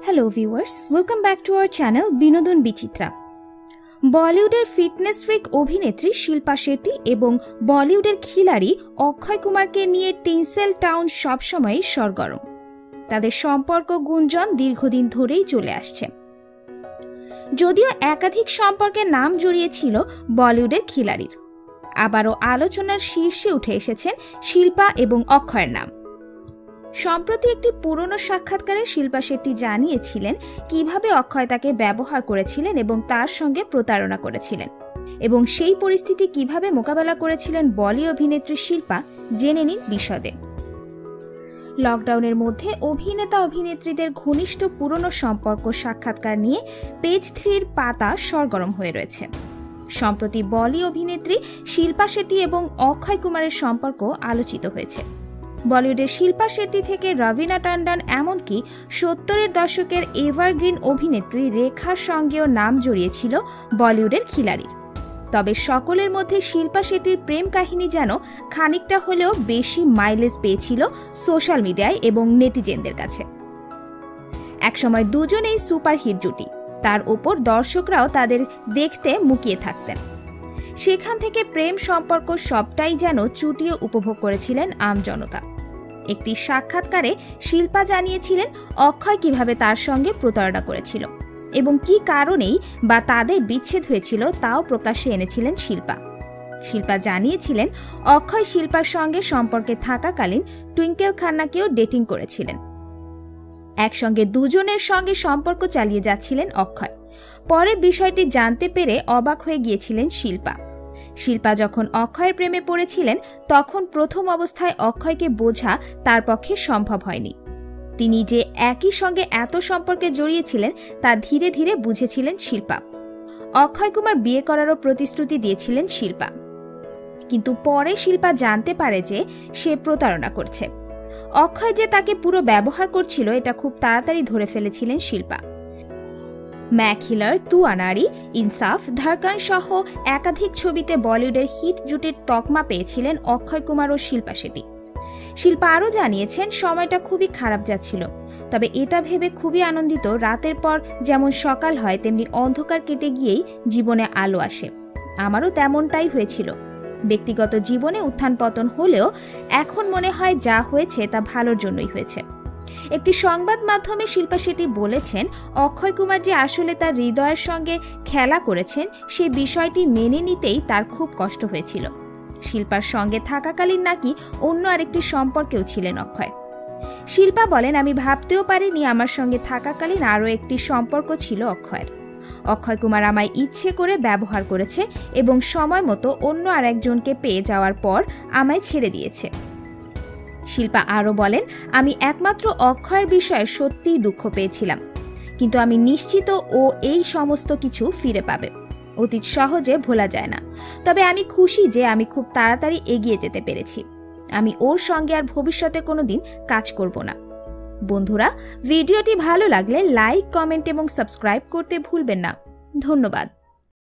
Hello viewers, welcome back to our channel বিনোদন বিচিত্রা। বলিউডের fitness freak অভিনেত্রী শিল্পা শেট্টি এবং বলিউডের খিলাড়ি অক্ষয় কুমারকে নিয়ে টিনসেল টাউন সবসময়ই সরগরম। তাদের সম্পর্ক গুঞ্জন দীর্ঘদিন ধরেই চলে আসছে। যদিও একাধিক সম্পর্কের নাম জড়িয়েছিল বলিউডের খিলাড়ির, আবারও আলোচনার শীর্ষে উঠে এসেছেন শিল্পা এবং অক্ষয়ের নাম। সম্প্রতি একটি পুরনো সাক্ষাৎকারে শিল্পা শেট্টি জানিয়েছিলেন কিভাবে অক্ষয় তাকে ব্যবহার করেছিলেন এবং তার সঙ্গে প্রতারণা করেছিলেন, এবং সেই পরিস্থিতি কিভাবে মোকাবেলা করেছিলেন বলি অভিনেত্রী শিল্পা জেনে নিন বিশদে। লকডাউনের মধ্যে অভিনেতা অভিনেত্রীদের ঘনিষ্ঠ পুরনো সম্পর্ক সাক্ষাৎকার নিয়ে পেজ 3 পাতা সরগরম হয়ে রয়েছে। সম্প্রতি বলি অভিনেত্রী শিল্পা শেট্টি এবং অক্ষয় কুমারের সম্পর্ক আলোচিত হয়েছে। বলিউডের শিল্পা শেট্টি থেকে রবিনা টন্ডন এমনকি 70-এর দশকের এভারগ্রিন অভিনেত্রী রেখার সঙ্গেও নাম জড়িয়েছিল বলিউডের খিলাড়ির। তবে সকলের মধ্যে শিল্পা শেট্টির প্রেম কাহিনী যেন খানিকটা হলেও বেশি মাইলেজ পেয়েছিল সোশ্যাল মিডিয়ায় এবং নেটিজেনদের কাছে। একসময় দুজনেই সুপারহিট জুটি, তার ওপর দর্শকরাও তাদের দেখতে মুখিয়ে থাকতেন। সেখান থেকে প্রেম সম্পর্ক সবটাই যেন চুটিয়ে উপভোগ করেছিলেন আমজনতা। একটি সাক্ষাৎকারে শিল্পা জানিয়েছিলেন অক্ষয় কিভাবে তার সঙ্গে প্রতারণা করেছিল এবং কি কারণেই বা তাদের বিচ্ছেদ হয়েছিল তাও প্রকাশ্যে এনেছিলেন শিল্পা। শিল্পা জানিয়েছিলেন অক্ষয় শিল্পার সঙ্গে সম্পর্কে থাকাকালীন টুইঙ্কেল খান্নাকেও ডেটিং করেছিলেন। একসঙ্গে দুজনের সঙ্গে সম্পর্ক চালিয়ে যাচ্ছিলেন অক্ষয়। পরে বিষয়টি জানতে পেরে অবাক হয়ে গিয়েছিলেন শিল্পা। শিল্পা যখন অক্ষয়ের প্রেমে পড়েছিলেন তখন প্রথম অবস্থায় অক্ষয়কে বোঝা তার পক্ষে সম্ভব হয়নি। তিনি যে একই সঙ্গে এত সম্পর্কে জড়িয়েছিলেন তা ধীরে ধীরে বুঝেছিলেন শিল্পা। অক্ষয় কুমার বিয়ে করারও প্রতিশ্রুতি দিয়েছিলেন শিল্পা, কিন্তু পরে শিল্পা জানতে পারে যে সে প্রতারণা করছে। অক্ষয় যে তাকে পুরো ব্যবহার করছিল এটা খুব তাড়াতাড়ি ধরে ফেলেছিলেন শিল্পা। ম্যাকিলার, তু আনারি, ইনসাফ, ধড়কন সহ একাধিক ছবিতে বলিউডের হিট জুটির তকমা পেয়েছিলেন অক্ষয় কুমার ও শিল্পা শেট্টি। শিল্পা আরও জানিয়েছেন সময়টা খুবই খারাপ যাচ্ছিল, তবে এটা ভেবে খুবই আনন্দিত রাতের পর যেমন সকাল হয় তেমনি অন্ধকার কেটে গিয়েই জীবনে আলো আসে। আমারও তেমনটাই হয়েছিল। ব্যক্তিগত জীবনে উত্থান পতন হলেও এখন মনে হয় যা হয়েছে তা ভালোর জন্যই হয়েছে। একটি সংবাদ মাধ্যমে শিল্পা শেট্টি বলেছেন অক্ষয় কুমার যে আসলে তার হৃদয়ের সঙ্গে খেলা করেছেন সে বিষয়টি মেনে নিতেই তার খুব কষ্ট হয়েছিল। শিল্পার সঙ্গে থাকাকালীন নাকি অন্য আরেকটি সম্পর্কেও ছিলেন অক্ষয়। শিল্পা বলেন, আমি ভাবতেও পারিনি আমার সঙ্গে থাকাকালীন আরও একটি সম্পর্ক ছিল অক্ষয়ের। অক্ষয় কুমার আমায় ইচ্ছে করে ব্যবহার করেছে এবং সময় মতো অন্য আরেকজনকে পেয়ে যাওয়ার পর আমায় ছেড়ে দিয়েছে। শিল্পা আরও বলেন, আমি একমাত্র অক্ষয়ের বিষয়ে সত্যিই দুঃখ পেয়েছিলাম, কিন্তু আমি নিশ্চিত ও এই সমস্ত কিছু ফিরে পাবে। অতীত সহজে ভোলা যায় না, তবে আমি খুশি যে আমি খুব তাড়াতাড়ি এগিয়ে যেতে পেরেছি। আমি ওর সঙ্গে আর ভবিষ্যতে কোনোদিন কাজ করব না। বন্ধুরা, ভিডিওটি ভালো লাগলে লাইক, কমেন্ট এবং সাবস্ক্রাইব করতে ভুলবেন না। ধন্যবাদ।